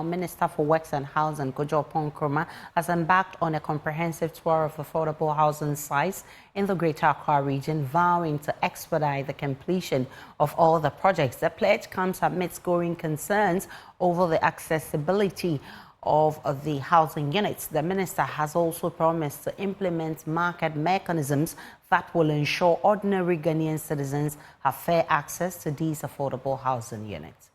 Minister for Works and Housing, Kojo Oppong Nkrumah, has embarked on a comprehensive tour of affordable housing sites in the Greater Accra region, vowing to expedite the completion of all the projects. The pledge comes amidst growing concerns over the accessibility of the housing units. The minister has also promised to implement market mechanisms that will ensure ordinary Ghanaian citizens have fair access to these affordable housing units.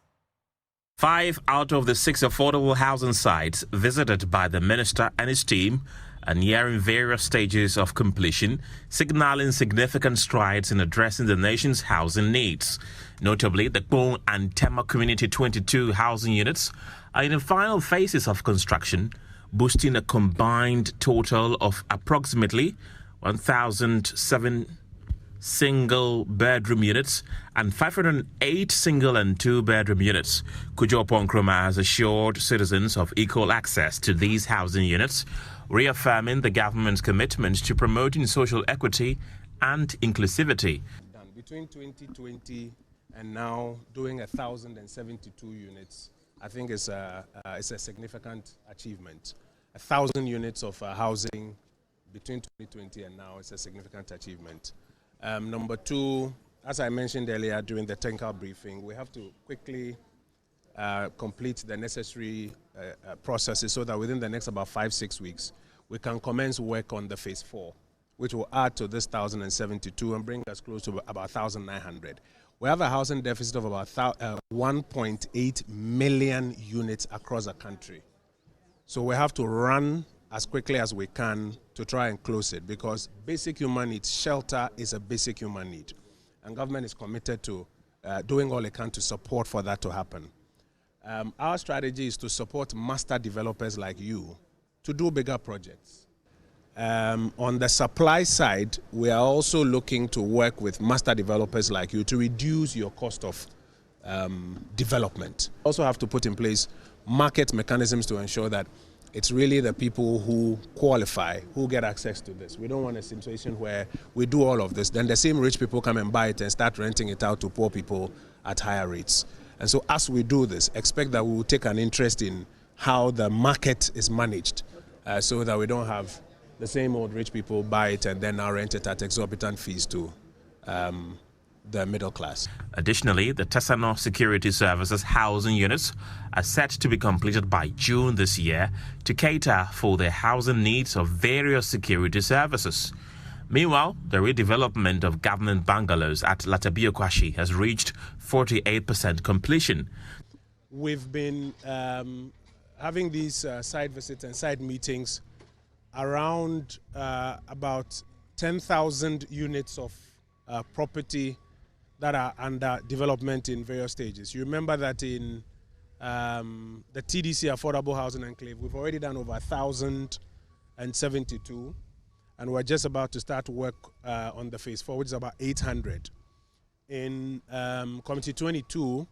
5 out of the 6 affordable housing sites visited by the minister and his team are nearing various stages of completion, signaling significant strides in addressing the nation's housing needs. Notably, the Kpong and Tema Community 22 housing units are in the final phases of construction, boasting a combined total of approximately 1,007 single-bedroom units and 508 single and two-bedroom units. Kojo Oppong Nkrumah has assured citizens of equal access to these housing units, reaffirming the government's commitment to promoting social equity and inclusivity. Between 2020 and now, doing 1,072 units, I think it's a significant achievement. 1,000 units of housing between 2020 and now is a significant achievement. Number two, as I mentioned earlier during the technical briefing, we have to quickly complete the necessary processes so that within the next about 5-6 weeks, we can commence work on the phase 4, which will add to this 1,072 and bring us close to about 1,900. We have a housing deficit of about 1.8 million units across the country. So we have to run as quickly as we can to try and close it, because basic human needs, shelter is a basic human need. And government is committed to doing all it can to support for that to happen. Our strategy is to support master developers like you to do bigger projects. On the supply side, we are also looking to work with master developers like you to reduce your cost of development. Also have to put in place market mechanisms to ensure that it's really the people who qualify who get access to this. We don't want a situation where we do all of this, then the same rich people come and buy it and start renting it out to poor people at higher rates. And so as we do this, expect that we will take an interest in how the market is managed so that we don't have the same old rich people buy it and then now rent it at exorbitant fees to the middle class. Additionally, the Tesano Security Services housing units are set to be completed by June this year to cater for the housing needs of various security services. Meanwhile, the redevelopment of government bungalows at Latabio-Kwashi has reached 48% completion. We've been having these site visits and site meetings around about 10,000 units of property that are under development in various stages. You remember that in the TDC Affordable Housing Enclave, we've already done over 1,072, and we're just about to start work on the phase 4, which is about 800. In Committee 22,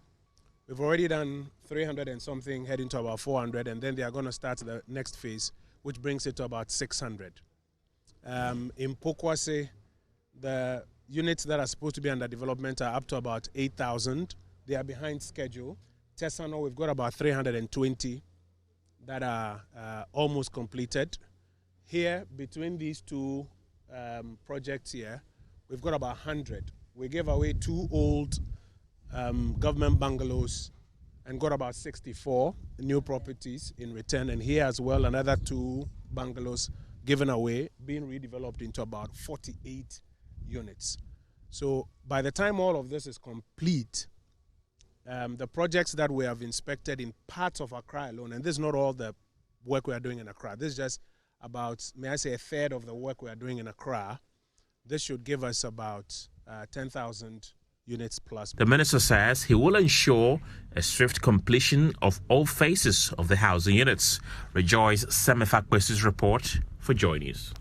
we've already done 300 and something, heading to about 400, and then they are going to start the next phase, which brings it to about 600. In Pokwase, the units that are supposed to be under development are up to about 8,000. They are behind schedule. Tesano, we've got about 320 that are almost completed. Here, between these two projects here, we've got about 100. We gave away 2 old government bungalows and got about 64 new properties in return. And here as well, another 2 bungalows given away, being redeveloped into about 48 units. So by the time all of this is complete, the projects that we have inspected in parts of Accra alone, and this is not all the work we are doing in Accra, this is just about, may I say, a third of the work we are doing in Accra. This should give us about 10,000 units plus. The minister says he will ensure a swift completion of all phases of the housing units. Rejoice Semifakwesu's report for Joy News.